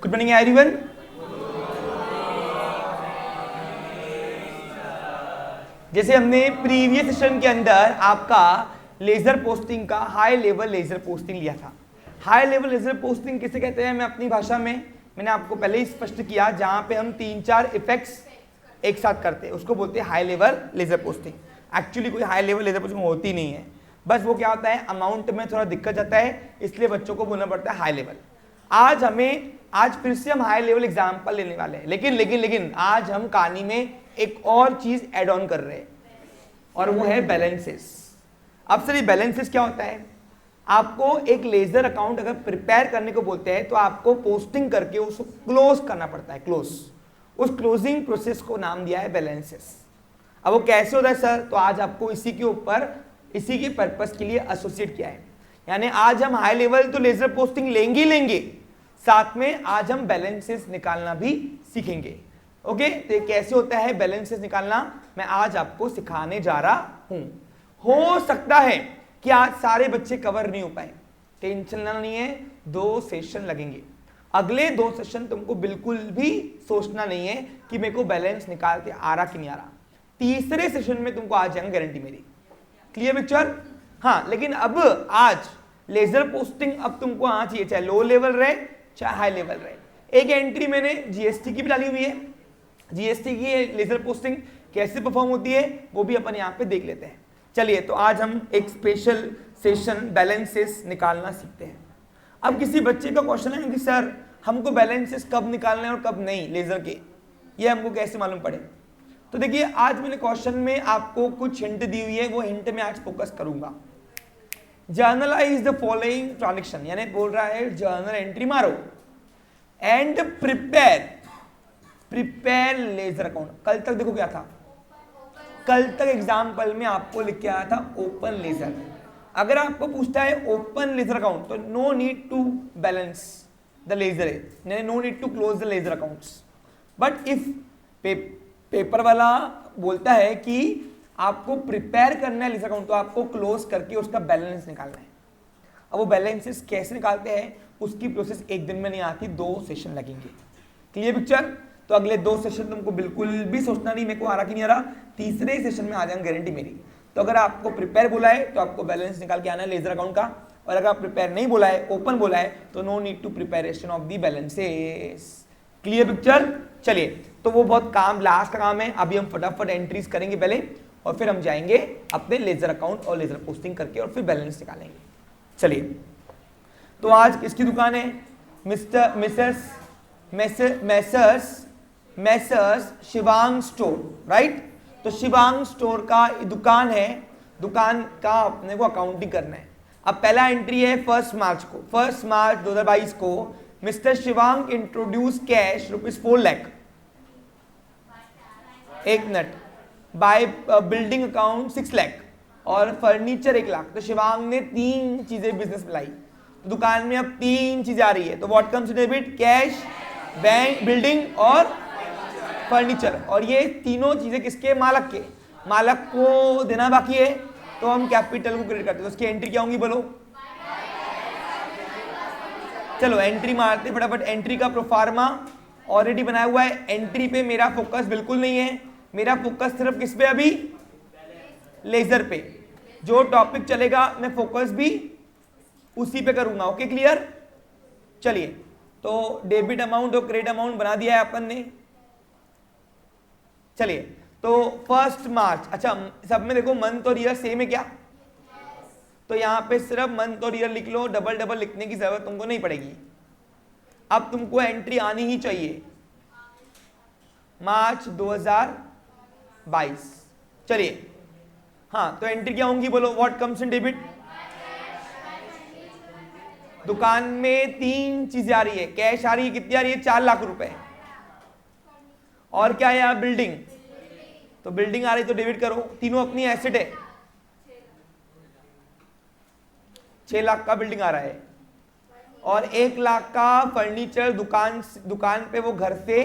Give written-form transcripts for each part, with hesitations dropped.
Good morning everyone. जैसे हमने previous session के अंदर आपका लेजर पोस्टिंग का हाई लेवल लेजर पोस्टिंग लिया था। हाई लेवल लेजर पोस्टिंग किसे कहते हैं? मैं अपनी भाषा में मैंने आपको पहले ही स्पष्ट किया, जहां पे हम 3-4 इफेक्ट्स एक साथ करते हैं उसको बोलते हैं high level ledger posting. Actually कोई हाई लेवल लेजर पोस्टिंग होती नहीं है, बस वो क्या होता है अमाउंट में थोड़ा दिक्कत जाता है, इसलिए बच्चों को बोलना पड़ता है हाई लेवल। आज फिर से हम हाई लेवल एग्जाम्पल लेने वाले हैं, लेकिन आज हम कहानी में एक और चीज ऐड ऑन कर रहे हैं और वो है बैलेंसेस। अब सर ये बैलेंसेस क्या होता है? आपको एक लेजर अकाउंट अगर प्रिपेयर करने को बोलते हैं तो आपको पोस्टिंग करके उसको क्लोज करना पड़ता है। उस क्लोजिंग प्रोसेस को नाम दिया है बैलेंसेस। अब वो कैसे होता है सर? तो आज आपको इसी के पर्पस के लिए एसोसिएट किया है। यानी आज हम हाई लेवल तो लेजर पोस्टिंग लेंगे, साथ में आज हम बैलेंसेस निकालना भी सीखेंगे। ओके, तो कैसे होता है बैलेंसेस निकालना, मैं आज आपको सिखाने जा रहा हूं। हो सकता है कि आज सारे बच्चे कवर नहीं हो पाए, टेंशन लेना नहीं है, 2 सेशन लगेंगे। अगले 2 सेशन तुमको बिल्कुल भी सोचना नहीं है कि मेरे को बैलेंस निकाल के आ रहा कि नहीं आ रहा। तीसरे सेशन में तुमको आ जाएगा, गारंटी मेरी। Clear picture? हाँ, लेकिन अब आज लेजर पोस्टिंग अब तुमको आना चाहिए, चाहे लो लेवल रहे चाहे हाई लेवल रहे। एक एंट्री मैंने जीएसटी की भी डाली हुई है। जीएसटी की लेजर पोस्टिंग कैसे परफॉर्म होती है वो भी अपन यहाँ पे देख लेते हैं। चलिए, तो आज हम एक स्पेशल सेशन बैलेंसेस निकालना सीखते हैं। अब किसी बच्चे का क्वेश्चन है कि सर हमको बैलेंसेस कब निकालना है और कब नहीं लेजर के, ये हमको कैसे मालूम पड़े? तो देखिए, आज मैंने क्वेश्चन में आपको कुछ हिंट दी हुई है, वो हिंट में आज फोकस करूंगा। जर्नलाइज द फॉलोइंग ट्रांजेक्शन, यानी बोल रहा है जर्नल एंट्री मारो एंड प्रिपेयर लेजर अकाउंट। कल तक देखो क्या था, कल तक एग्जाम्पल में आपको लिख के आया था ओपन लेजर। अगर आपको पूछता है ओपन लेजर अकाउंट तो no need to balance the ledger, no need to close the ledger accounts. But if paper वाला बोलता है कि आपको प्रिपेयर करना है लेजर अकाउंट, तो आपको क्लोज करके उसका बैलेंस निकालना है। अब वो बैलेंसेस कैसे निकालते हैं उसकी प्रोसेस एक दिन में नहीं आती, 2 सेशन लगेंगे। Clear picture? तो अगले 2 सेशन तुमको बिल्कुल भी सोचना नहीं मेरे को आ रहा कि नहीं आ रहा, तीसरे सेशन में आ जाएंगे, गारंटी मेरी। तो अगर आपको प्रिपेयर बोला है तो आपको बैलेंस निकाल के आना है लेजर अकाउंट का, और अगर आप प्रिपेयर नहीं बोला है, ओपन बोला है, तो no need to preparation of the balances. Clear picture? चलिए, तो वो बहुत काम लास्ट का काम है। अभी हम फटाफट एंट्रीज करेंगे पहले और फिर हम जाएंगे अपने लेजर अकाउंट और लेजर पोस्टिंग करके और फिर बैलेंस निकालेंगे। चलिए, तो आज किसकी दुकान है? Messrs Shivang store, right? तो शिवांग स्टोर का दुकान है, दुकान का अपने को अकाउंटिंग करना है। अब पहला एंट्री है 1 मार्च को, 1 मार्च 2022 को mister Shivang introduce cash ₹4 lakh, 1 minute, by building account 6 lakh और फर्नीचर 1 लाख। तो शिवांग ने 3 चीजें बिजनेस में लाई, तो दुकान में अब 3 चीजें आ रही है। तो what comes to debit? Cash, bank, building और फर्नीचर। और ये तीनों चीजें किसके? मालक के। मालक को देना बाकी है, तो हम कैपिटल को क्रेडिट करते हैं। तो उसकी एंट्री क्या होंगी बोलो? चलो एंट्री मारते फटाफट। एंट्री का प्रोफार्मा ऑलरेडी बनाया हुआ है। एंट्री पे मेरा फोकस बिल्कुल नहीं है, मेरा फोकस सिर्फ किस पे? अभी लेजर पे। जो टॉपिक चलेगा मैं फोकस भी उसी पे करूंगा। Okay, clear? चलिए, तो डेबिट अमाउंट और क्रेडिट अमाउंट बना दिया है अपन ने। चलिए, तो 1 मार्च, अच्छा सब में देखो मंथ और ईयर सेम है क्या? तो यहां पे सिर्फ मंथ और ईयर लिख लो, डबल लिखने की जरूरत तुमको नहीं पड़ेगी। अब तुमको एंट्री आनी ही चाहिए मार्च 2022। चलिए, हाँ, तो एंट्री क्या होंगी बोलो? What comes in debit? दुकान में 3 चीजें आ रही है। कैश आ रही है, कितनी आ रही है? 4 लाख रुपए। और क्या है यहाँ? बिल्डिंग। तो बिल्डिंग आ रही तो डेबिट करो, तीनों अपनी एसेट है। 6 लाख का बिल्डिंग आ रहा है और 1 लाख का फर्नीचर दुकान पे वो घर से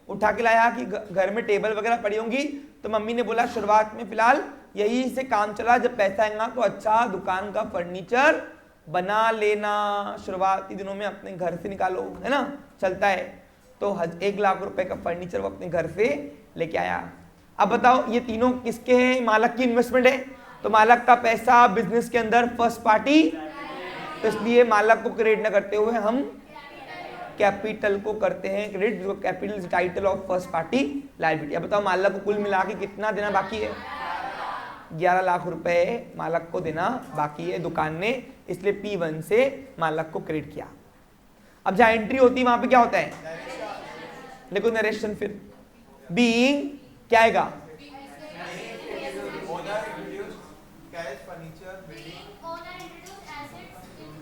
उठा के लाया कि घर में टेबल वगैरह पड़ी होंगी, तो मम्मी ने बोला शुरुआत में फिलहाल यही से काम चला, जब पैसा आएगा तो अच्छा दुकान का फर्नीचर बना लेना शुरुआती दिनों में अपने घर से निकालो, है ना, चलता है। तो 1 लाख रुपए का फर्नीचर वो अपने घर से लेके आया। अब बताओ ये तीनों किसके हैं? मालक की इन्वेस्टमेंट है, तो मालक का पैसा बिजनेस के अंदर फर्स्ट पार्टी, तो इसलिए मालक को क्रेडिट न करते हुए हम कैपिटल को करते हैं क्रेडिट, जो capital is title of first party liability. अब बताओ मालक को कुल मिला के कितना देना बाकी है? 11 लाख रुपए मालक को देना बाकी है दुकान ने, इसलिए P1 से मालक को क्रेडिट किया। अब जहां एंट्री होती है वहां पे क्या होता है? देखो नरेशन, फिर बीइंग क्या आएगा?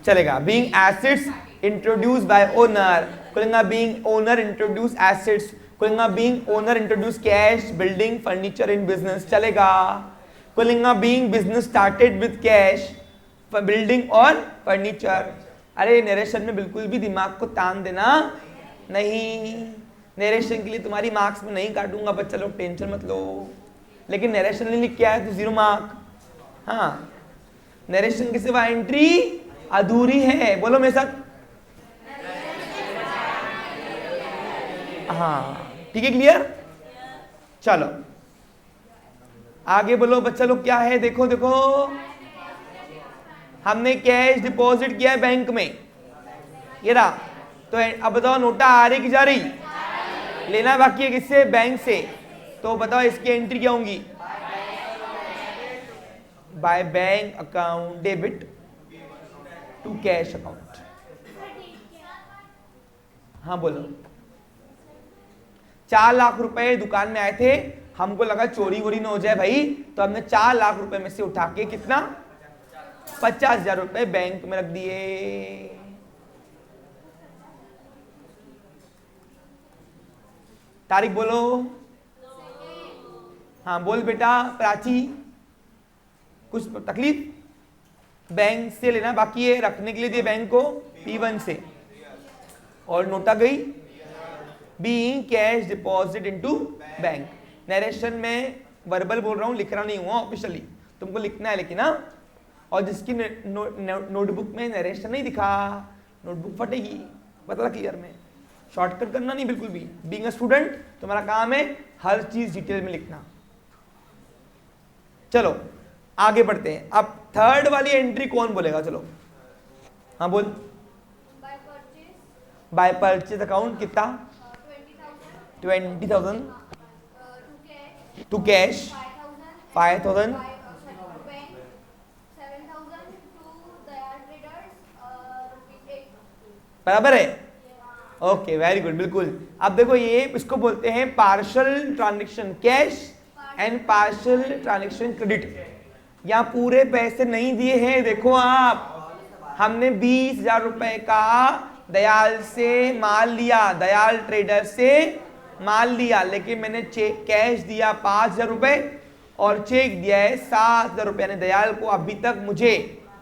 चलेगा being assets introduce by owner, खुलेगा बीइंग ओनर इंट्रोड्यूस एसेट्स, खुलेगा being owner introduce cash building furniture in business, चलेगा। खुलेगा being business started with cash building और फर्नीचर। अरे नरेशन में बिल्कुल भी दिमाग को तान देना नहीं, नरेशन के लिए तुम्हारी मार्क्स में नहीं काटूंगा बच्चा लोग, टेंशन मत लो। लेकिन नरेशन नहीं लिख के आया तो 0 मार्क। हाँ, नरेशन के सिवा एंट्री अधूरी है, बोलो मेरे साथ। हाँ ठीक है, क्लियर। चलो आगे बोलो बच्चा लोग, क्या है? देखो देखो, हमने कैश डिपॉजिट किया है बैंक में, ये रहा। तो अब बताओ नोटा आ रही कि जा रही? लेना बाकी है किससे? बैंक से। तो बताओ इसकी एंट्री क्या होंगी? By bank account debit to cash account. हाँ बोलो। 4 लाख रुपए दुकान में आए थे, हमको लगा चोरी वोरी न हो जाए भाई, तो हमने 4 लाख रुपए में से उठा के कितना? 50,000 रुपए बैंक में रख दिए। तारीख बोलो। हाँ बोल बेटा प्राची, कुछ तकलीफ? बैंक से लेना बाकी है, रखने के लिए दिए बैंक को P1 से, और नोटा गई being cash deposit into bank. Narration में वर्बल बोल रहा हूं, लिख रहा नहीं हुआ ऑफिशियली, तुमको लिखना है लेकिन। हाँ, और जिसकी नोटबुक में नरेशन नहीं दिखा, नोटबुक फटेगी, पता क्लियर में। शॉर्टकट करना नहीं बिल्कुल भी। बीइंग अ स्टूडेंट तुम्हारा काम है हर चीज डिटेल में लिखना। चलो आगे बढ़ते हैं। अब थर्ड वाली एंट्री कौन बोलेगा? चलो हाँ बोल। बाय परचेज अकाउंट कितना? 20,000 टू कैश, 5,000 बराबर है। ओके वेरी गुड, बिल्कुल। अब देखो ये इसको बोलते हैं partial transaction cash and partial transaction credit. यहाँ पूरे पैसे नहीं दिए हैं, देखो आप, हमने 20,000 रुपए का दयाल से माल लिया, दयाल ट्रेडर से माल लिया, लेकिन मैंने चेक कैश दिया 5,000 रुपए और चेक दिया है 7,000 रुपए, यानी दयाल को अभी तक मुझे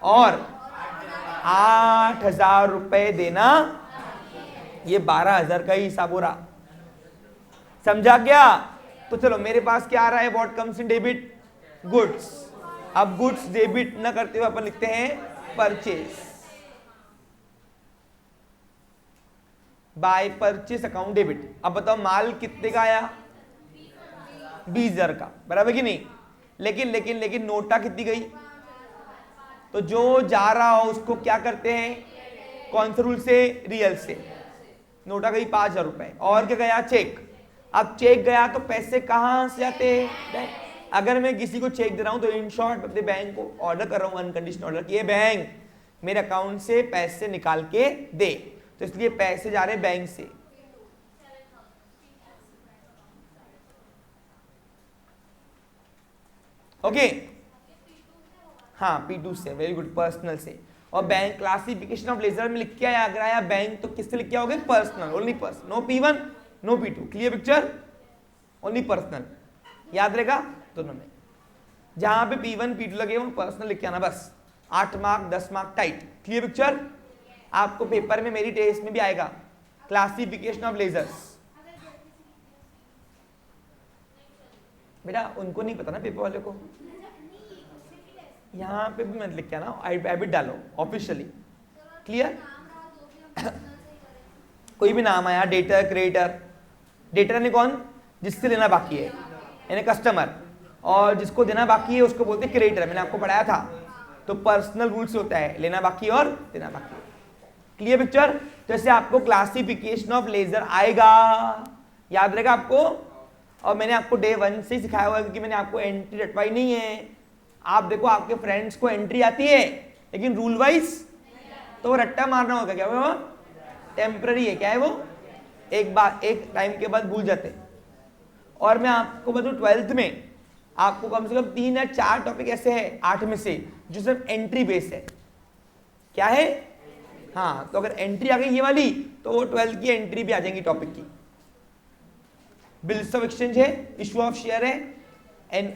और 8,000 रुपए देना, ये 12,000 का ही हिसाब हो रहा। समझा क्या? तो चलो मेरे पास क्या आ रहा है? What comes in debit? Goods. अब गुड्स डेबिट न करते हुए अपन लिखते हैं purchase, by purchase account debit. अब बताओ माल कितने का आया? 20,000 का, बराबर कि नहीं? लेकिन नोटा कितनी गई? तो जो जा रहा हो उसको क्या करते हैं? कौन से रूल से? रियल से। नोटा गई 5,000 रुपए, और क्या गया? चेक। अब चेक गया तो पैसे कहां से आते हैं? अगर मैं किसी को चेक दे रहा हूं तो इन शॉर्ट अपने बैंक को ऑर्डर कर रहा हूं, अनकंडीशनल ऑर्डर कि ये बैंक मेरे अकाउंट से पैसे निकाल के दे, तो इसलिए पैसे जा रहे हैं बैंक से। ओके हाँ P2 से, वेरी गुड, पर्सनल से। और बैंक क्लासिफिकेशन ऑफ लेजर में लिख के आया, अगर आया बैंक तो किससे लिख के आओगे? Personal, only personal, no P1 no P2, clear picture? Only personal, याद रहेगा दोनों में। जहां पे P1 P2 लगे वो पर्सनल लिख के आना बस। 8 mark 10 mark tight, clear picture? आपको पेपर में मेरी टेस्ट में भी आएगा क्लासिफिकेशन ऑफ लेजर्स। बेटा उनको नहीं पता ना पेपर वाले को। यहाँ पे भी मत लिख के आना, एबिट डालो ऑफिशियली। क्लियर? कोई भी नाम आया, डेटर, क्रिएटर। डेटर यानी कौन? जिससे लेना बाकी है, यानी कस्टमर, और जिसको देना बाकी है उसको बोलते हैं क्रिएटर। मैंने आपको पढ़ाया था। तो पर्सनल रूल्स होता है, लेना बाकी और देना बाकी। Clear picture? तो ऐसे आपको क्लासिफिकेशन ऑफ लेजर आएगा, याद रहेगा आपको। और मैंने आपको डे 1 से ही सिखाया हुआ है, क्योंकि मैंने आपको एंट्री रटवाई नहीं है। आप देखो आपके फ्रेंड्स को एंट्री आती है, लेकिन रूल वाइज तो वो रट्टा मारना होगा। क्या वो टेम्पररी है? क्या है वो? एक बार, एक टाइम के बाद भूल जाते। और मैं आपको बताऊं 12th में आपको कम से कम 3 या 4 टॉपिक ऐसे हैं 8 में से जो सिर्फ एंट्री बेस है। क्या है? हाँ, तो अगर एंट्री आ गई ये वाली तो वो 12th की एंट्री भी आ जाएंगी टॉपिक की। बिल्स ऑफ एक्सचेंज है, इशू ऑफ शेयर है, एंड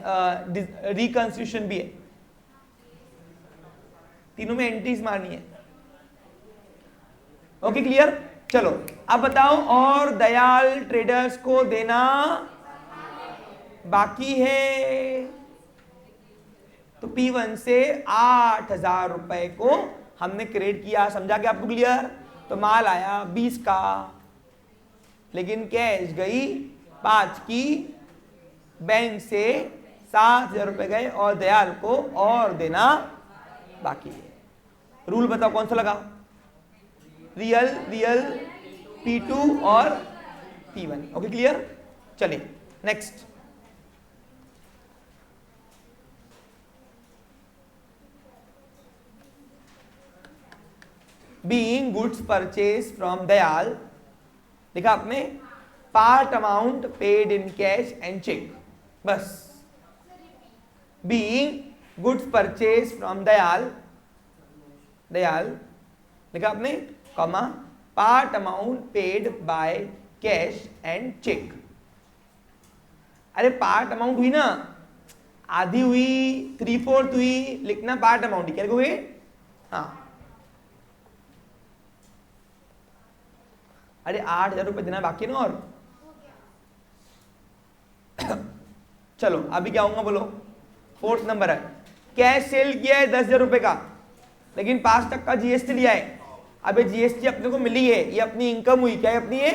रिकंस्टिट्यूशन भी है। तीनों में एंट्रीज मारनी है। Okay clear? चलो अब बताओ, और दयाल ट्रेडर्स को देना बाकी है। तो P1 से 8,000 रुपए को हमने क्रेडिट किया। समझा क्या आपको? क्लियर? तो माल आया 20 का, लेकिन कैश गई 5 की, बैंक से 7,000 रुपए गए और दयाल को और देना बाकी है। रूल बताओ कौन सा लगा? रियल, रियल, P2 और P1। Okay clear? चलिए next. Being goods purchased from Dayal, देखा आपने, part amount paid in cash and cheque. बस Being goods purchased from Dayal, Dayal देखा आपने, comma part amount paid by cash and cheque. अरे पार्ट अमाउंट हुई ना, आधी हुई, 3/4 हुई, लिखना पार्ट अमाउंट ही। क्या लिखोगे? हाँ, अरे 8,000 रुपए देना बाकी ना। और चलो अभी क्या होगा बोलो? 4th नंबर है, कैश सेल किया है 10,000 रुपए का, लेकिन 5% का जीएसटी लिया है। अब ये जीएसटी अपने को मिली है, ये अपनी इनकम हुई। क्या है? अपनी है।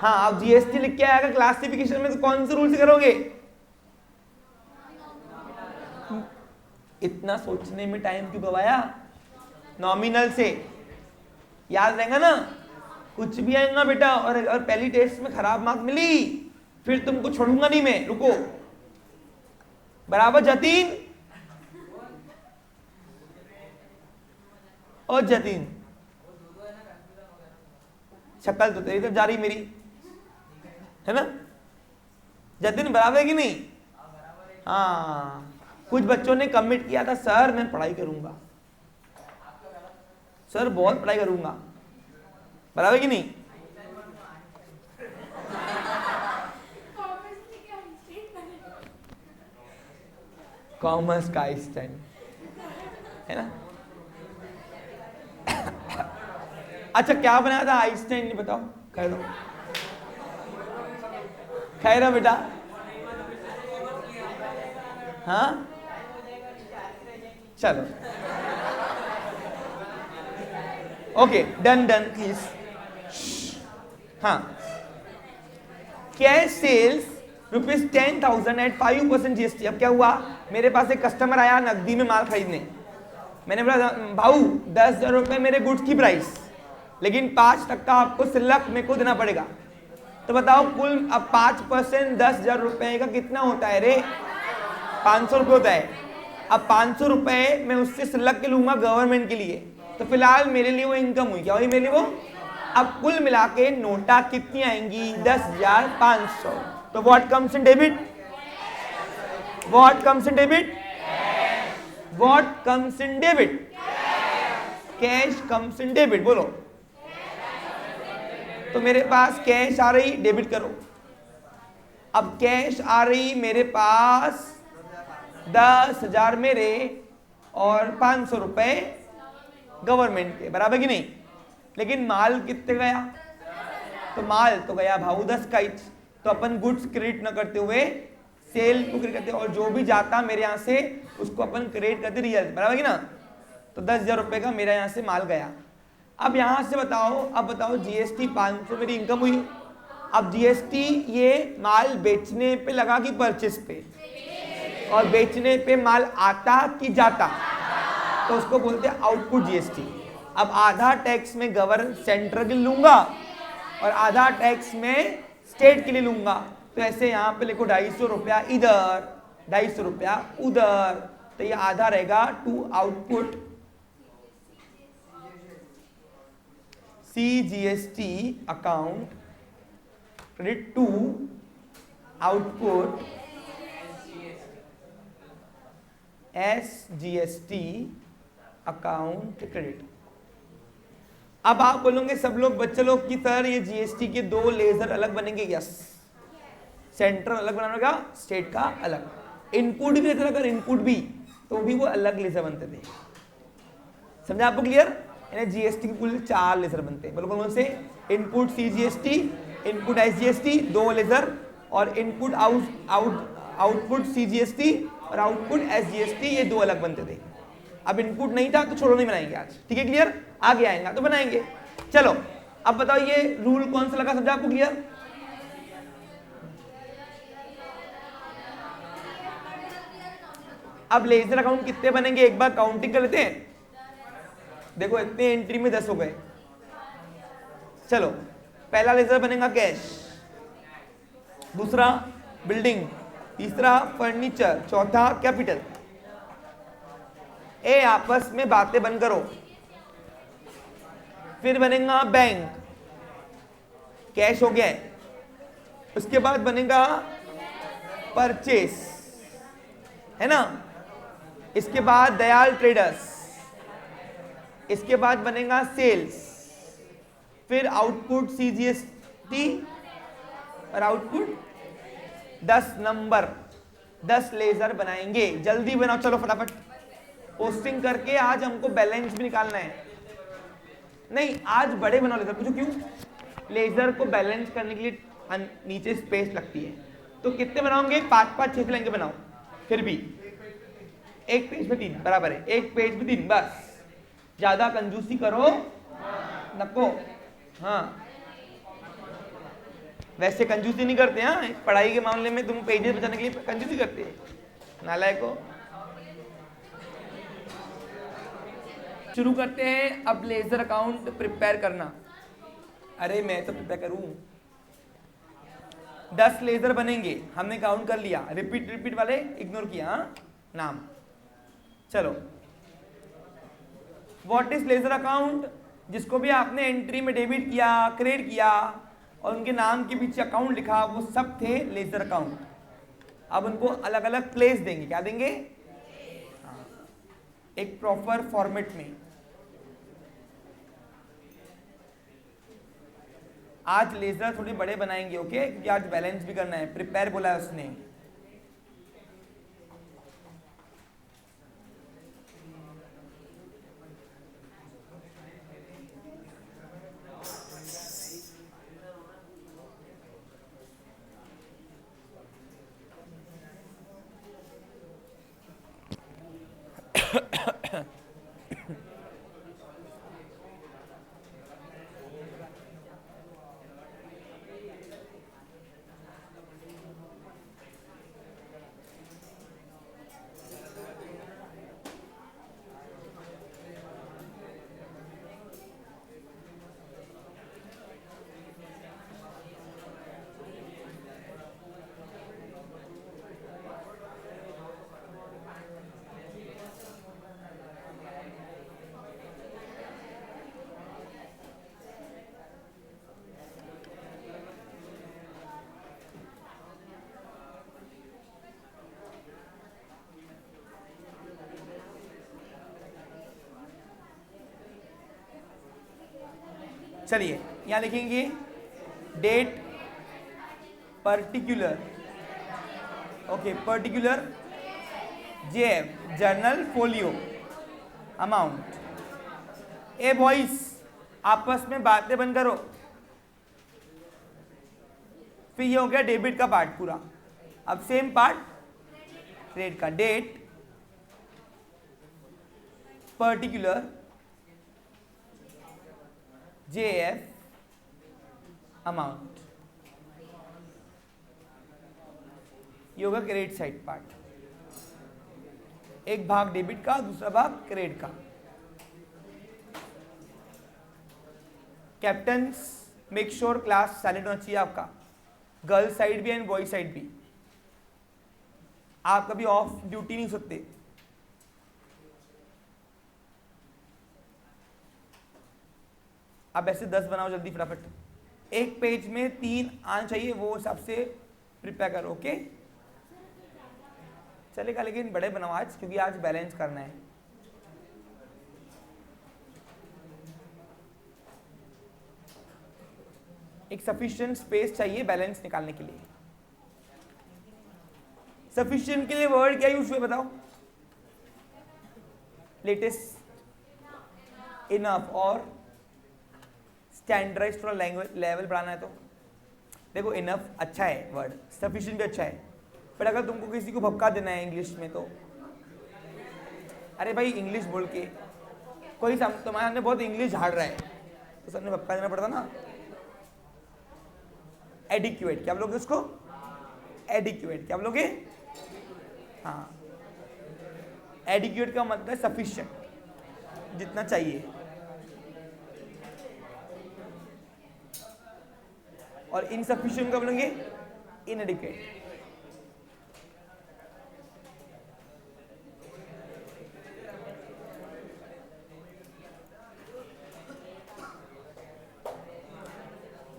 हाँ, अब जीएसटी लिख के आएगा क्लासिफिकेशन में, तो कौन से रूल से करोगे? इतना सोचने में टाइम क्यों गवाया? नॉमिनल से याद रहेगा ना। कुछ भी आएगा बेटा, और अगर पहली टेस्ट में खराब मार्क्स मिली फिर तुमको छोड़ूंगा नहीं मैं। रुको, बराबर जतीन और जतीन, शक्ल तो तेरी तरफ जा रही मेरी है ना। जतीन बराबर है कि नहीं? हाँ, कुछ बच्चों ने कमिट किया था, सर मैं पढ़ाई करूंगा, सर बहुत पढ़ाई करूंगा। बराबर कि नहीं? कॉमर्स का आइंस्टाइन है ना। अच्छा क्या बनाया था आइंस्टाइन ने? बताओ। कह दो, खैर बेटा। हाँ चलो, ओके, डन डन प्लीज। हाँ, कैश सेल्स ₹10,000 एट 5% जीएसटी। अब क्या हुआ, मेरे पास एक कस्टमर आया नकदी में माल खरीदने। मैंने बोला भाऊ 10,000 रुपए मेरे गुड्स की प्राइस, लेकिन 5% आपको सिल्लक मेरे को देना पड़ेगा। तो बताओ कुल अब 5% 10,000 रुपए का कितना होता है रे? 500 रुपये होता है। अब 500 रुपए मैं उससे सिल्लक के लूंगा गवर्नमेंट के लिए, तो फिलहाल मेरे लिए वो इनकम हुई। क्या हुई मेरे लिए वो? अब कुल मिला के नोटा कितनी आएंगी? 10,500। तो what comes in debit? What comes in debit? What comes in debit? Cash comes in debit. बोलो। तो मेरे पास कैश आ रही, डेबिट करो। अब कैश आ रही मेरे पास 10,000 मेरे और 500 रुपए गवर्नमेंट के, बराबर कि नहीं? लेकिन माल कितने गया? तो माल तो गया भाऊ 10 का ही। तो अपन गुड्स क्रेडिट न करते हुए सेल को क्रेडिट करते और जो भी जाता मेरे यहाँ से उसको अपन क्रेडिट करते रियल, बराबर की ना। तो 10,000 रुपये का मेरा यहाँ से माल गया। अब यहाँ से अब बताओ जीएसटी 500 मेरी इनकम हुई। अब जीएसटी ये माल बेचने पे लगा कि परचेस पे, और बेचने पे माल आता कि जाता, तो उसको बोलते हैं आउटपुट जीएसटी। अब आधा टैक्स में गवर्नमेंट सेंट्रल के लिए लूंगा और आधा टैक्स में स्टेट के लिए लूंगा। तो ऐसे यहाँ पे लिखो 250 रुपया इधर, 250 रुपया उधर, तो ये आधा रहेगा to output CGST account, credit to output SGST account credit. अब आप बोलोगे सब लोग बच्चे लोग की सर ये जीएसटी के दो लेजर अलग बनेंगे। यस, सेंट्रल अलग बनाना होगा, स्टेट का अलग। इनपुट भी अगर इनपुट भी तो भी वो अलग लेजर बनते थे। समझा आपको क्लियर? जीएसटी के कुल 4 लेजर बनते हैं। बोलो कौन से? Input CGST, input SGST 2 ledger, और इनपुट आउटपुट CGST और आउटपुट SGST ये 2 अलग बनते थे। अब इनपुट नहीं था तो छोड़ो, नहीं बनाएंगे आज, ठीक है क्लियर? आगे आएगा तो बनाएंगे। चलो अब बताओ ये रूल कौन सा लगा, समझा आपको क्लियर? अब लेजर अकाउंट कितने बनेंगे एक बार काउंटिंग कर लेते हैं। देखो इतने एंट्री में 10 हो गए। चलो पहला लेजर बनेगा कैश, दूसरा बिल्डिंग, तीसरा फर्नीचर, चौथा कैपिटल। ए आपस में बातें बंद करो। फिर बनेगा बैंक, कैश हो गया। उसके बाद बनेगा परचेस, है ना। इसके बाद दयाल ट्रेडर्स, इसके बाद बनेगा सेल्स, फिर आउटपुट CGST और आउटपुट 10 नंबर, 10 लेजर बनाएंगे। जल्दी बनाओ, चलो फटाफट। पोस्टिंग करके आज हमको बैलेंस भी निकालना है। नहीं आज बड़े बनाओ लेजर, पूछो क्यों? लेजर को बैलेंस करने के लिए नीचे स्पेस लगती है। तो कितने बनाओगे? 5-5, 6 लाइन के बनाओ। फिर भी एक पेज में 3 बराबर है, एक पेज में 3 बस। ज्यादा कंजूसी करो नको। हाँ वैसे कंजूसी नहीं करते, हाँ पढ़ाई के मामले में तुम पेजेस बचाने के लिए कंजूसी करते हैं, नालायक को। शुरू करते हैं अब लेजर अकाउंट प्रिपेयर करना। अरे मैं तो प्रिपेयर करूं। 10 लेजर बनेंगे, हमने काउंट कर लिया। रिपीट वाले इग्नोर किया, हाँ नाम। चलो व्हाट इज लेजर अकाउंट? जिसको भी आपने एंट्री में डेबिट किया, क्रेडिट किया और उनके नाम के पीछे अकाउंट लिखा, वो सब थे लेजर अकाउंट। अब उनको अलग अलग प्लेस देंगे। क्या देंगे? एक प्रॉपर फॉर्मेट में। आज लेजर थोड़े बड़े बनाएंगे, ओके, क्योंकि आज बैलेंस भी करना है। प्रिपेयर बोला है उसने। चलिए यहाँ लिखेंगे date particular, okay, particular JF journal folio amount. ए बॉयज आपस में बातें बंद करो। फिर ये हो गया डेबिट का पार्ट पूरा। अब सेम पार्ट क्रेडिट का, डेट पर्टिकुलर JF अमाउंट, ये होगा क्रेडिट साइड पार्ट। एक भाग डेबिट का, दूसरा भाग क्रेडिट का। Captains make sure class silent होना चाहिए आपका, गर्ल साइड भी एंड बॉय साइड भी। आप कभी ऑफ ड्यूटी नहीं हो सकते। आप ऐसे 10 बनाओ जल्दी फटाफट, एक पेज में 3 आना चाहिए, वो हिसाब से प्रिपेयर करो। ओके चलेगा, लेकिन बड़े बनाओ आज, क्योंकि आज बैलेंस करना है। एक सफिशिएंट स्पेस चाहिए बैलेंस निकालने के लिए। सफिशिएंट के लिए वर्ड क्या यूज हुए बताओ? लेटेस्ट, इनफ, और स्टैंडर्डाइज्ड थोड़ा लैंग्वेज लेवल बढ़ाना है तो देखो इनफ अच्छा है वर्ड, सफिशिएंट भी अच्छा है, पर अगर तुमको किसी को भपका देना है इंग्लिश में तो अरे भाई इंग्लिश बोल के कोई तुम्हारे सामने बहुत इंग्लिश झाड़ रहा है तो सामने भपका देना पड़ता ना। एडिक्वेट क्या बोलोगे उसको? एडिक्वेट क्या बोलोगे? हाँ, एडिक्वेट का मतलब है सफिशिएंट, जितना चाहिए। और इनसफिशिएंट का बोलेंगे इनएडिक्वेट।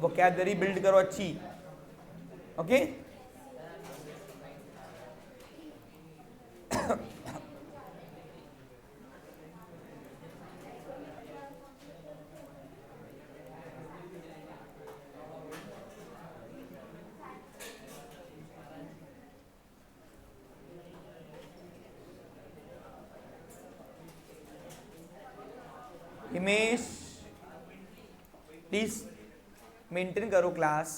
वोकैबुलरी बिल्ड करो अच्छी। ओके हिमेश प्लीज मेंटेन करो क्लास।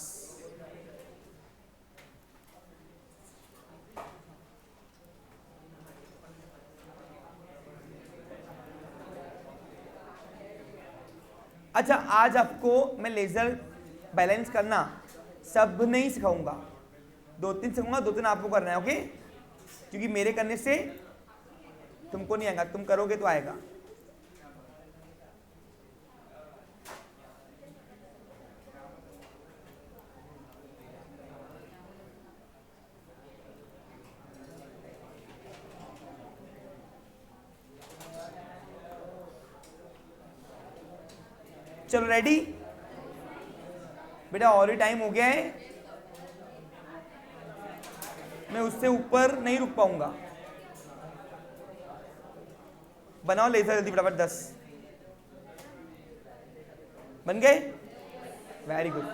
अच्छा आज आपको मैं लेजर बैलेंस करना सब नहीं सिखाऊंगा, 2-3 सिखाऊंगा, 2-3 आपको करना है। ओके क्योंकि मेरे करने से तुमको नहीं आएगा, तुम करोगे तो आएगा। चलो रेडी बेटा, और ही टाइम हो गया है, मैं उससे ऊपर नहीं रुक पाऊंगा। बनाओ लेजर जल्दी फटाफट, 10 बन गए? Very good.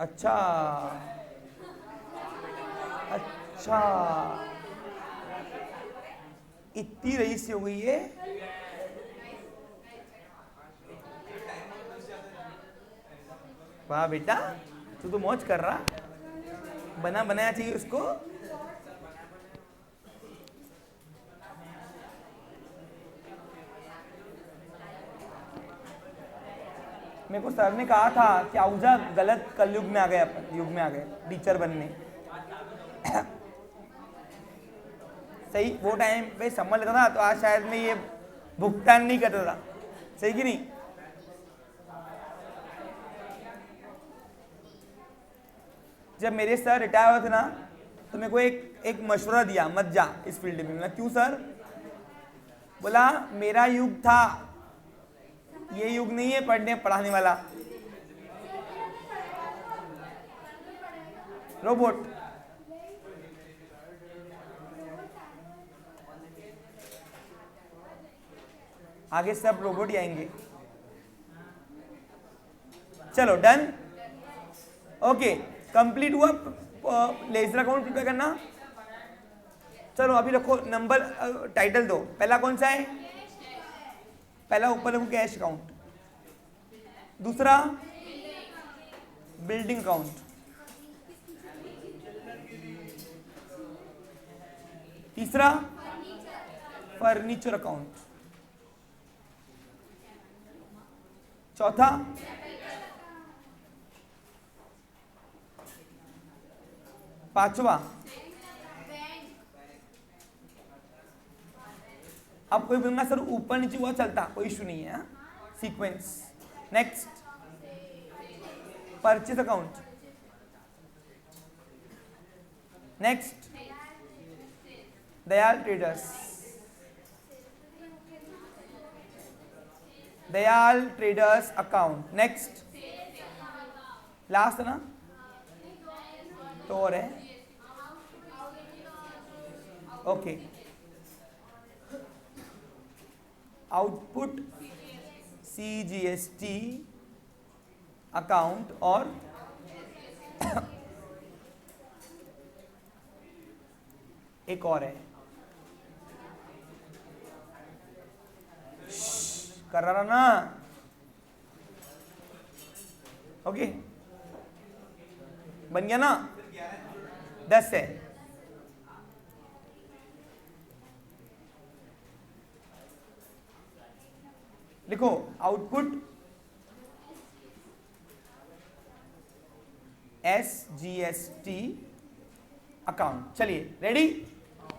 अच्छा अच्छा, इतनी रईसी हो गई है। वाह बेटा, तू तो मौज कर रहा, बना बनाया चाहिए उसको। मेरे को सर ने कहा था कि आउजा गलत कलयुग में आ गए, अपन युग में आ गए टीचर बनने। सही वो टाइम पे समझ लेता था तो आज शायद मैं ये भुगतान नहीं करता था, सही कि नहीं? जब मेरे सर रिटायर हुए थे ना तो मेरे को एक मशवरा दिया, मत जा इस फील्ड में। मैं क्यों सर? बोला मेरा युग था, ये युग नहीं है पढ़ने पढ़ाने वाला। रोबोट आगे सब रोबोट ही आएंगे। चलो डन, ओके कंप्लीट हुआ। लेजर अकाउंट प्रिपेयर करना। चलो अभी रखो नंबर, टाइटल दो। पहला कौन सा है? पहला ऊपर लिखो कैश अकाउंट, दूसरा बिल्डिंग अकाउंट, तीसरा फर्नीचर अकाउंट, चौथा पांचवा, अब कोई बोलना सर ऊपर नीचे हुआ चलता, कोई इशू नहीं है, sequence. Next purchase account, next Dayal traders, Dayal traders account, next last ना तो और है, ओके आउटपुट CGST अकाउंट और एक और है, कर रहा ना, ओके बन गया ना, 10 है। लिखो आउटपुट SGST अकाउंट। चलिए रेडी,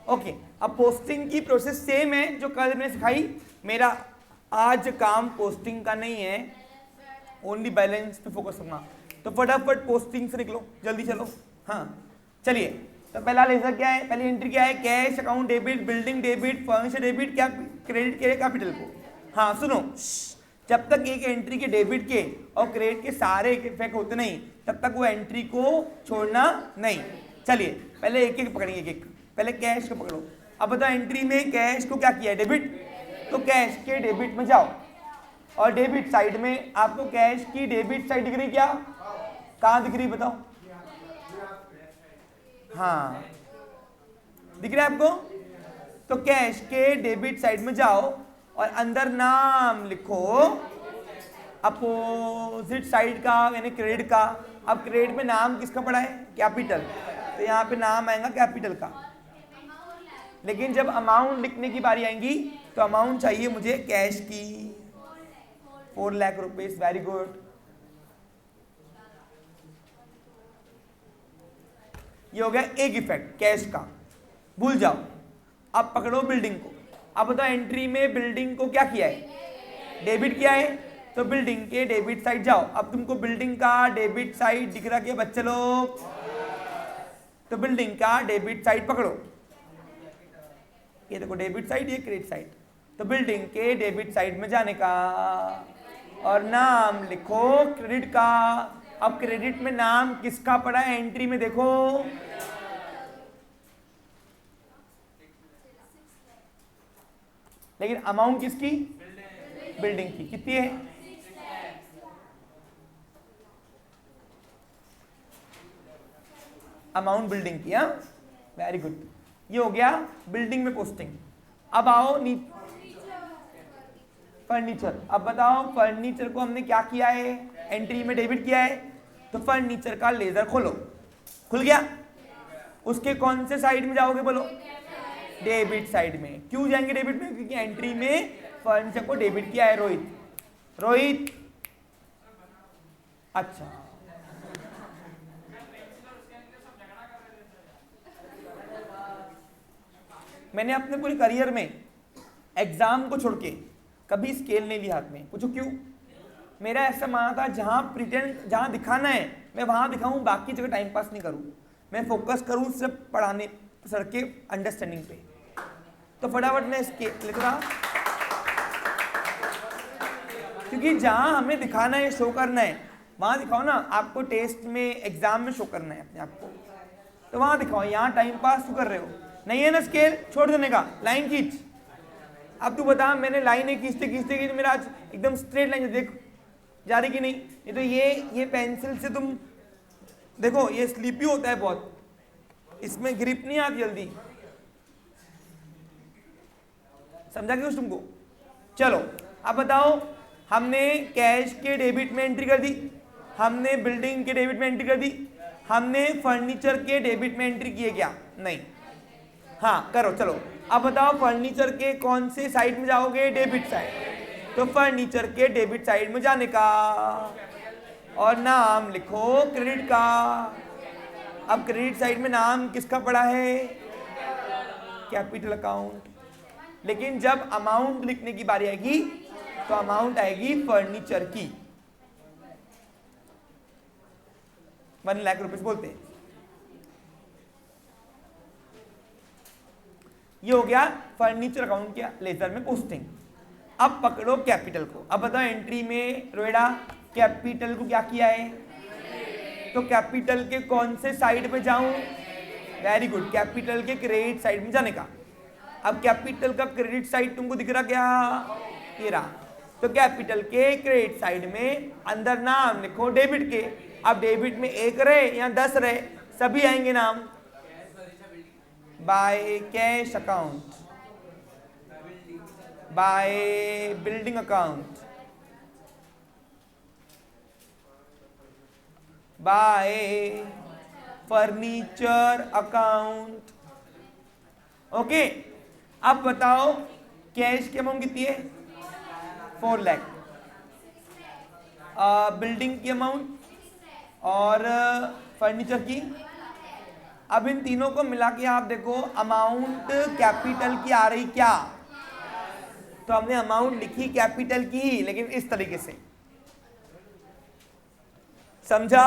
ओके। अब पोस्टिंग की प्रोसेस सेम है जो कल मैंने सिखाई। मेरा आज काम पोस्टिंग का नहीं है, ओनली बैलेंस पे फोकस करना। तो फटाफट पोस्टिंग से निकलो, जल्दी चलो। हाँ चलिए, तो पहला लेजर क्या है, पहली एंट्री क्या है, cash account debit, building debit, furniture debit, क्या क्रेडिट के कैपिटल को। हाँ सुनो, जब तक एक एंट्री के डेबिट के और क्रेडिट के सारे इफेक्ट होते नहीं, तब तक वो एंट्री को छोड़ना नहीं। चलिए पहले एक एक पकड़ेंगे, एक एक। पहले कैश को पकड़ो। अब बताओ एंट्री में कैश को क्या किया है, डेबिट, तो कैश के डेबिट में जाओ और डेबिट साइड में आपको कैश की डेबिट साइड दिख रही, क्या कहाँ दिख रही बताओ, हाँ दिख रहा है आपको। तो कैश के डेबिट साइड में जाओ और अंदर नाम लिखो अपोजिट साइड का, यानी क्रेडिट का। अब क्रेडिट में नाम किसका पड़ा है, कैपिटल, तो यहाँ पे नाम आएगा कैपिटल का। लेकिन जब अमाउंट लिखने की बारी आएगी तो अमाउंट चाहिए मुझे कैश की, 4 लाख रुपीज। वेरी गुड, ये हो गया एक इफेक्ट कैश का, भूल जाओ। अब पकड़ो बिल्डिंग को। अब बताओ एंट्री में बिल्डिंग को क्या किया है, डेबिट किया है, तो बिल्डिंग के डेबिट साइड जाओ। अब तुमको बिल्डिंग का डेबिट साइड दिख रहा क्या बच्चे लोग, तो बिल्डिंग का डेबिट साइड पकड़ो। ये देखो डेबिट साइड, ये क्रेडिट साइड। तो बिल्डिंग के डेबिट साइड में जाने का और नाम लिखो क्रेडिट का। अब क्रेडिट में नाम किसका पड़ा है, एंट्री में देखो, लेकिन अमाउंट किसकी, बिल्डिंग की। कितनी है, अमाउंट बिल्डिंग की। हाँ वेरी गुड, ये हो गया बिल्डिंग में पोस्टिंग। अब आओ फर्नीचर। अब बताओ फर्नीचर को हमने क्या किया है, एंट्री में डेबिट किया है, तो फर्नीचर का लेजर खोलो, खुल गया। उसके कौन से साइड में जाओगे बोलो, डेबिट साइड में। क्यों जाएंगे डेबिट में, क्योंकि एंट्री में फर्नीचर को डेबिट किया है रोहित। रोहित अच्छा, मैंने अपने पूरे करियर में एग्जाम को छोड़ के कभी स्केल नहीं लिया हाथ में। पूछो क्यों, मेरा ऐसा माना था जहां प्रिटेंड, जहां दिखाना है मैं वहां दिखाऊं, बाकी जगह टाइम पास नहीं करूं, मैं फोकस करूं सिर्फ पढ़ाने सर के अंडरस्टैंडिंग पे। तो फटाफट मैं स्केल लिख रहा, क्योंकि जहां हमें दिखाना है, शो करना है, वहां दिखाओ ना। आपको टेस्ट में, एग्जाम में शो करना है अपने आप को, तो वहां दिखाओ। यहाँ टाइम पास क्यों कर रहे हो, नहीं है ना स्केल, छोड़ देने का, लाइन खींच। अब तू बता, मैंने लाइनें खींचते खींचते की तो मेरा आज एकदम स्ट्रेट लाइन देख जा रही कि नहीं। ये तो ये पेंसिल से तुम देखो, ये स्लीपी होता है बहुत, इसमें ग्रिप नहीं आती जल्दी, समझा कि कुछ तुमको। चलो अब बताओ, हमने कैश के डेबिट में एंट्री कर दी, हमने बिल्डिंग के डेबिट में एंट्री कर दी, हमने फर्नीचर के डेबिट में एंट्री किए क्या? नहीं। हाँ करो, चलो अब बताओ फर्नीचर के कौन से साइड में जाओगे? Debit side. तो फर्नीचर के डेबिट साइड में जाने का और नाम लिखो क्रेडिट का। अब क्रेडिट साइड में नाम किसका पड़ा है? Capital account. लेकिन जब अमाउंट लिखने की बारी आएगी तो अमाउंट आएगी फर्नीचर की, 1 लाख रुपए बोलते हैं। ये हो गया फर्नीचर अकाउंट के लेजर में पोस्टिंग। अब पकड़ो कैपिटल को। अब बताओ एंट्री में रोएडा कैपिटल को क्या किया है? तो कैपिटल के कौन से साइड पे जाऊं? वेरी गुड, कैपिटल के क्रेडिट साइड में जाने का। अब कैपिटल का क्रेडिट साइड तुमको दिख रहा क्या? ये रहा। तो कैपिटल के क्रेडिट साइड में अंदर नाम लिखो डेबिट के। अब डेबिट में 1 रहे या 10 रहे, सभी आएंगे नाम। By cash account, by building account, bye furniture account. Okay, अब बताओ कैश की अमाउंट कितनी है? 4 लाख। बिल्डिंग की अमाउंट और फर्नीचर की। अब इन तीनों को मिला के आप देखो अमाउंट कैपिटल की आ रही क्या? तो हमने अमाउंट लिखी कैपिटल की, लेकिन इस तरीके से, समझा?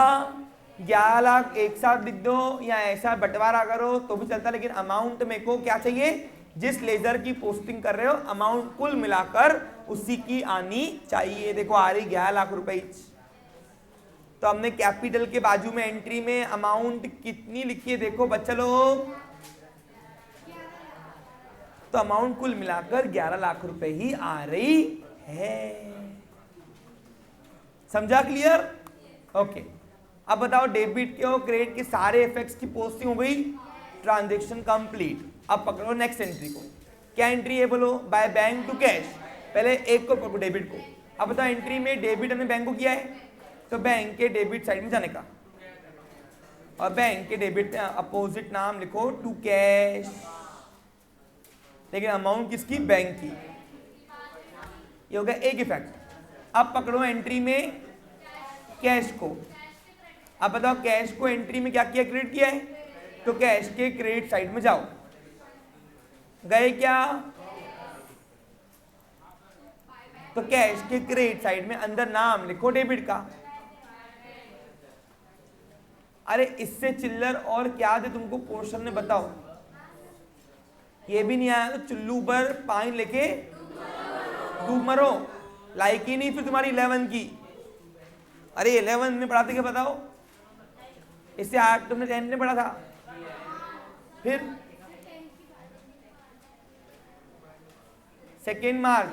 11 लाख एक साथ लिख दो या ऐसा बंटवारा करो तो भी चलता, लेकिन अमाउंट में को क्या चाहिए? जिस लेजर की पोस्टिंग कर रहे हो अमाउंट कुल मिलाकर उसी की आनी चाहिए। देखो आ रही 11 लाख रुपए। तो हमने कैपिटल के बाजू में एंट्री में अमाउंट कितनी लिखी है? देखो बच्चा लोग, तो अमाउंट कुल मिलाकर 11 लाख रुपए ही आ रही है। समझा? क्लियर? ओके। अब बताओ डेबिट के और क्रेडिट के सारे इफेक्ट्स की पोस्टिंग हो गई, ट्रांजैक्शन कंप्लीट। अब पकड़ो नेक्स्ट एंट्री को। क्या एंट्री है बोलो? By bank to cash. पहले एक को पकड़ो, डेबिट को। अब बताओ एंट्री में डेबिट हमने बैंक को किया है, तो बैंक के डेबिट साइड में जाने का और बैंक के डेबिट अपोजिट नाम लिखो टू कैश, लेकिन अमाउंट किसकी? बैंक की। ये हो गया एक इफेक्ट। अब पकड़ो एंट्री में कैश को। अब बताओ कैश को एंट्री में क्या किया? क्रेडिट किया है, तो कैश के क्रेडिट साइड में जाओ। गए क्या? तो कैश के क्रेडिट साइड में अंदर नाम लिखो डेबिट का। अरे इससे चिल्लर और क्या दे तुमको पोर्शन में? बताओ। ये भी नहीं आया तो चुल्लू पर पानी लेके डूब मरो। लाइक ही नहीं फिर तुम्हारी 11 की। अरे 11 में पढ़ाते क्या? बताओ। इससे 8 तुमने 10 में पढ़ा था। फिर 2 मार्च,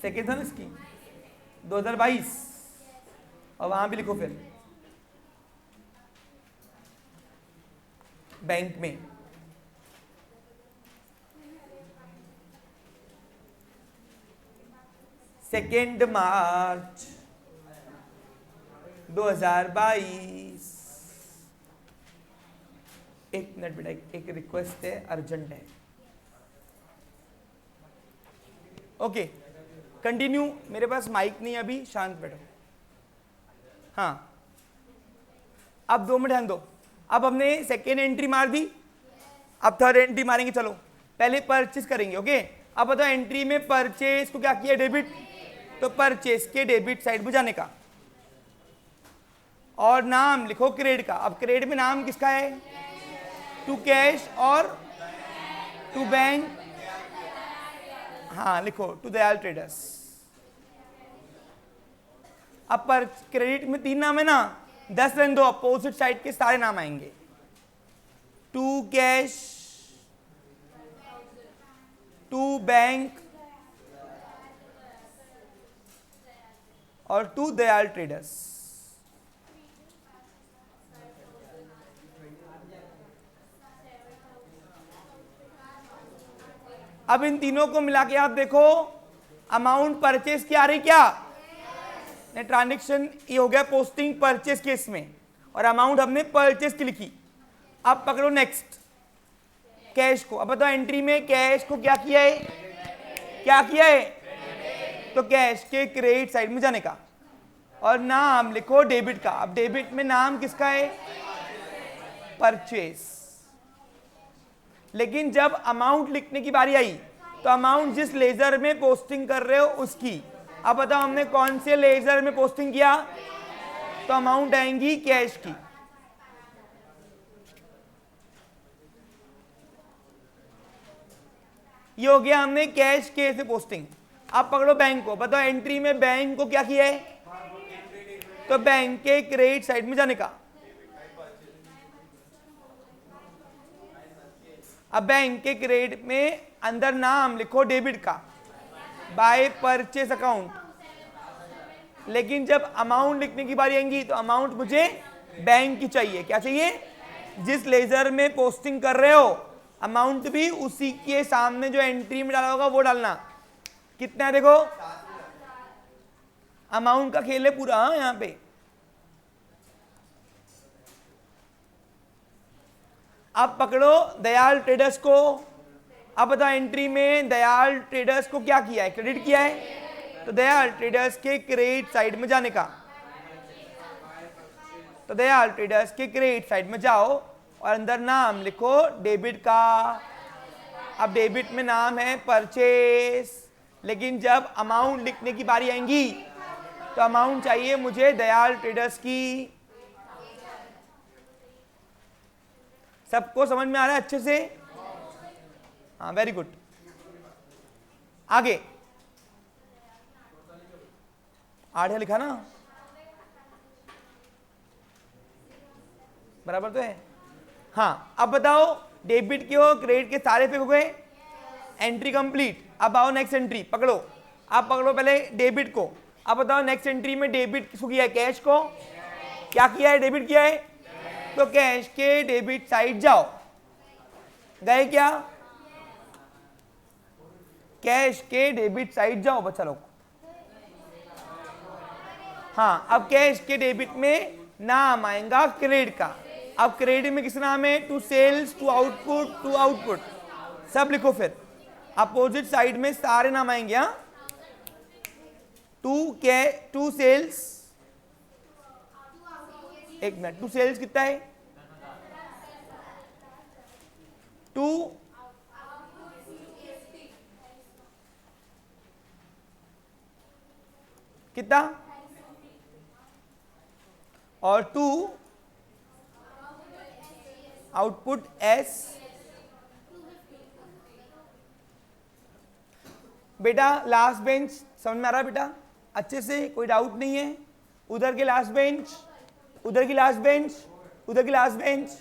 सेकेंड था ना इसकी, 2022। और वहां भी लिखो फिर बैंक में। Second March 2022। एक मिनट बेटा, एक रिक्वेस्ट है, अर्जेंट है। Okay continue. मेरे पास माइक नहीं है अभी, शांत बैठो। हाँ अब 2 मिनट ध्यान दो। अब हमने सेकेंड एंट्री मार दी, अब थर्ड एंट्री मारेंगे। चलो पहले परचेस करेंगे। ओके अब बताओ एंट्री में परचेस को क्या किया? डेबिट। तो परचेस के डेबिट साइड में जाने का और नाम लिखो क्रेडिट का। अब क्रेडिट में नाम किसका है? टू कैश और टू बैंक। हाँ लिखो टू दयाल ट्रेडर्स। अब पर क्रेडिट में 3 नाम है ना, 10 रहने दो, अपोजिट साइड के सारे नाम आएंगे। टू कैश, टू बैंक और टू दयाल ट्रेडर्स। अब इन तीनों को मिला के आप देखो अमाउंट परचेज की आ रही क्या? ट्रांजेक्शन ये हो गया पोस्टिंग परचेस केस में, और अमाउंट हमने परचेस की लिखी। अब पकड़ो नेक्स्ट कैश को। अब बताओ एंट्री में कैश को क्या किया है, क्या किया है, तो कैश के क्रेडिट साइड में जाने का, और नाम लिखो डेबिट का। अब डेबिट में नाम किसका है, परचेस। लेकिन जब अमाउंट लिखने की बारी आई तो अमाउंट जिस लेजर में पोस्टिंग कर रहे हो उसकी। अब बताओ हमने कौन से लेजर में पोस्टिंग किया, तो अमाउंट आएंगी कैश की। ये हो गया हमने कैश के से पोस्टिंग। अब पकड़ो बैंक को। बताओ एंट्री में बैंक को क्या किया है, तो बैंक के क्रेडिट साइड में जाने का। अब बैंक के क्रेडिट में अंदर नाम लिखो डेबिट का, बाय परचेस अकाउंट। लेकिन जब अमाउंट लिखने की बारी आएगी तो अमाउंट मुझे बैंक की चाहिए। क्या चाहिए, जिस लेजर में पोस्टिंग कर रहे हो अमाउंट भी उसी के सामने जो एंट्री में डाला होगा वो डालना। कितना है देखो, अमाउंट का खेल है पूरा। हाँ यहां पे अब पकड़ो दयाल ट्रेडर्स को। अब बताओ एंट्री में दयाल ट्रेडर्स को क्या किया है, क्रेडिट किया है, तो दयाल ट्रेडर्स के क्रेडिट साइड में जाने का। तो दयाल ट्रेडर्स के क्रेडिट साइड में जाओ और अंदर नाम लिखो डेबिट का। अब डेबिट में नाम है परचेस, लेकिन जब अमाउंट लिखने की बारी आएगी तो अमाउंट चाहिए मुझे दयाल ट्रेडर्स की। सबको समझ में आ रहा है अच्छे से, हाँ वेरी गुड। आगे 8 लिखा ना, बराबर तो है। हाँ अब बताओ डेबिट के और क्रेडिट के सारे पे हो गए, एंट्री कंप्लीट। अब आओ नेक्स्ट एंट्री पकड़ो। अब पकड़ो पहले डेबिट को। अब बताओ नेक्स्ट एंट्री में डेबिट किसको किया है, कैश को। क्या किया है, डेबिट किया है, तो कैश के डेबिट साइड जाओ। गए क्या, कैश के डेबिट साइड जाओ बच्चा लोग। हाँ अब कैश के डेबिट में नाम आएगा क्रेडिट का। अब क्रेडिट में किस नाम है, to sales, to output, to output, सब लिखो। फिर अपोजिट साइड में सारे नाम आएंगे। हाँ टू सेल्स, एक मिनट, टू सेल्स कितना है, टू कितना, और टू आउटपुट एस। बेटा लास्ट बेंच समझ में आ रहा है बेटा अच्छे से, कोई डाउट नहीं है। उधर के लास्ट बेंच, उधर की लास्ट बेंच, उधर की last bench,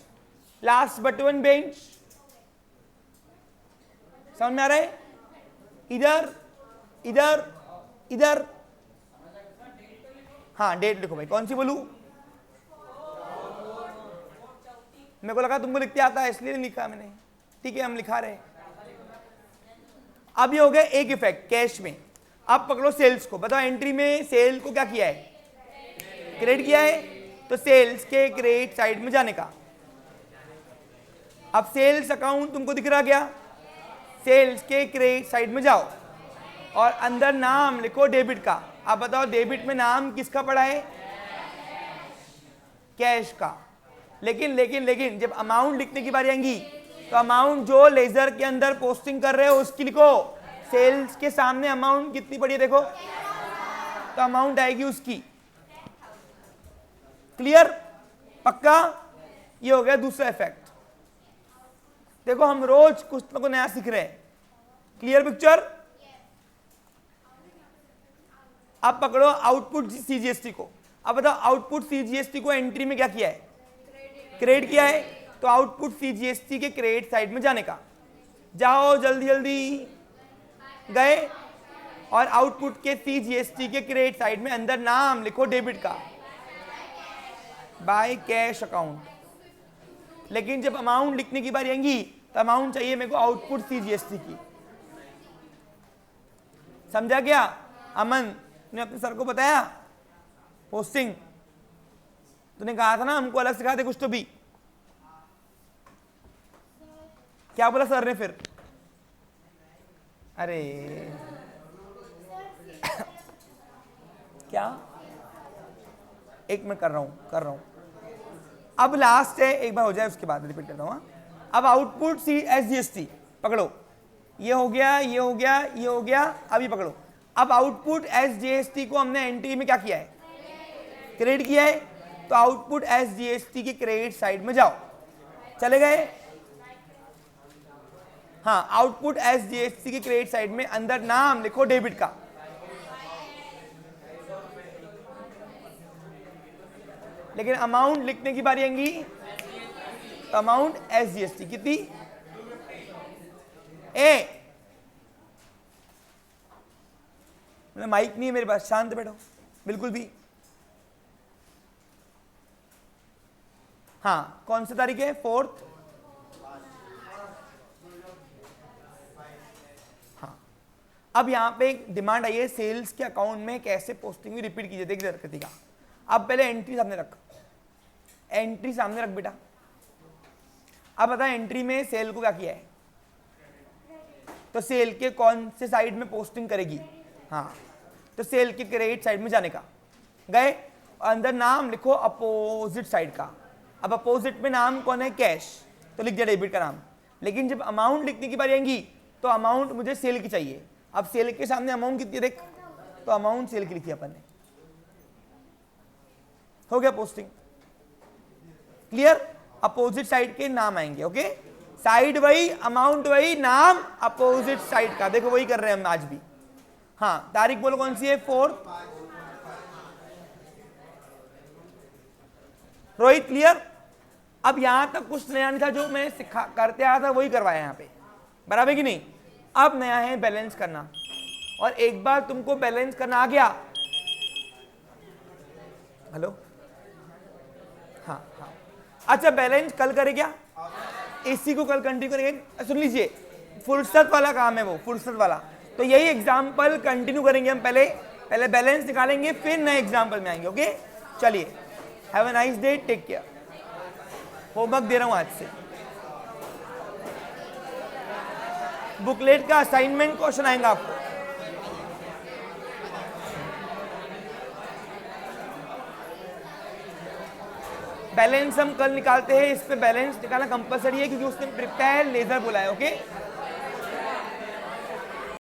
last but one bench, समझ में आ रहा है। इधर इधर इधर, हाँ डेट लिखो भाई। कौन सी बोलूं, मेरे को लगा तुमको लिखते आता है इसलिए नहीं लिखा मैंने। ठीक है हम लिखा रहे। अब ये हो गया एक इफेक्ट कैश में। अब पकड़ो सेल्स को। बताओ एंट्री में सेल को क्या किया है, क्रेडिट किया है, तो सेल्स के क्रेडिट साइड में जाने का। अब सेल्स अकाउंट तुमको दिख रहा क्या, सेल्स के क्रेडिट साइड में जाओ और अंदर नाम लिखो डेबिट का। अब बताओ डेबिट में नाम किसका पड़ा है, कैश का। लेकिन लेकिन लेकिन जब अमाउंट लिखने की बारी आएगी तो अमाउंट जो लेजर के अंदर पोस्टिंग कर रहे हो उसकी लिखो। सेल्स के सामने अमाउंट कितनी पड़ी है देखो, तो अमाउंट आएगी उसकी। क्लियर, पक्का। ये हो गया दूसरा इफेक्ट। देखो हम रोज कुछ ना कुछ नया सीख रहे हैं। Clear picture. अब पकड़ो आउटपुट सीजीएसटी को। अब बताओ आउटपुट सीजीएसटी को एंट्री में क्या किया है, क्रेडिट किया है, तो आउटपुट सीजीएसटी के क्रेडिट साइड में जाने का। जाओ जल्दी जल्दी, गए। और आउटपुट के सीजीएसटी के क्रेडिट साइड में अंदर नाम लिखो डेबिट का, बाय कैश अकाउंट। लेकिन जब अमाउंट लिखने की बारी आएगी तो अमाउंट चाहिए मेरे को आउटपुट सीजीएसटी की। समझा क्या अमन ने अपने सर को बताया, पोस्टिंग तूने कहा था ना हमको अलग सिखा दे कुछ तो भी, क्या बोला सर ने फिर? अरे क्या, एक मिनट कर रहा हूं। अब लास्ट है, एक बार हो जाए उसके बाद रिपीट करता हूं। अब output C S G S T पकड़ो, ये हो गया, ये हो गया, ये हो गया, अभी पकड़ो। अब output S G S T को हमने एंट्री में क्या किया है? क्रेडिट किया है। तो output S G S T की क्रेडिट साइड में जाओ, चले गए? हाँ, output S G S T की क्रेडिट साइड में अंदर नाम लिखो डेबिट का, लेकिन अमाउंट लिखने की बारी आएगी तो amount S G S T कितनी? ए माइक नहीं है मेरे पास, शांत बैठो बिल्कुल भी। हाँ, कौन सी तारीख है? 4th। हाँ, अब यहां पे एक डिमांड आई है, सेल्स के अकाउंट में कैसे पोस्टिंग हुई रिपीट कीजिए। देख कृतिका, अब पहले एंट्री सामने रख, एंट्री सामने रख बेटा। अब बता एंट्री में सेल को क्या किया है? तो सेल के कौन से साइड में पोस्टिंग करेगी? हाँ, तो सेल के क्रेडिट साइड में जाने का, गए अंदर नाम लिखो अपोजिट साइड का। अब अपोजिट में नाम कौन है? कैश, तो लिख दिया डेबिट का नाम। लेकिन जब अमाउंट लिखने की बारी आएगी तो अमाउंट मुझे सेल की चाहिए। अब सेल के सामने अमाउंट कितनी देख, तो अमाउंट सेल की लिखी अपन ने, हो गया पोस्टिंग। क्लियर? अपोजिट साइड के नाम आएंगे। ओके, साइड वही, अमाउंट वही, नाम अपोजिट साइड का। देखो वही कर रहे हैं हम आज भी। हाँ, तारीख बोलो कौन सी है? 4th। रोहित क्लियर? अब यहां तक कुछ नया नहीं था, जो मैं सिखा करते आया था वही करवाया यहां पे, बराबर कि नहीं? अब नया है बैलेंस करना, और एक बार तुमको बैलेंस करना आ गया, हेलो, हाँ हाँ, अच्छा बैलेंस कल करे क्या? इसी को कल कंटिन्यू करेंगे। सुन लीजिए, फुर्सत वाला काम है वो, फुर्सत वाला। तो यही एग्जाम्पल कंटिन्यू करेंगे हम। पहले बैलेंस निकालेंगे, फिर नए एग्जाम्पल में आएंगे। ओके, चलिए, have a nice day, take care. Homework दे रहा हूं आज से, बुकलेट का असाइनमेंट क्वेश्चन आएगा आपको। बैलेंस हम कल निकालते हैं, इस पे बैलेंस निकालना कंपलसरी है क्योंकि उसने प्रिपेयर लेजर बोला है। ओके,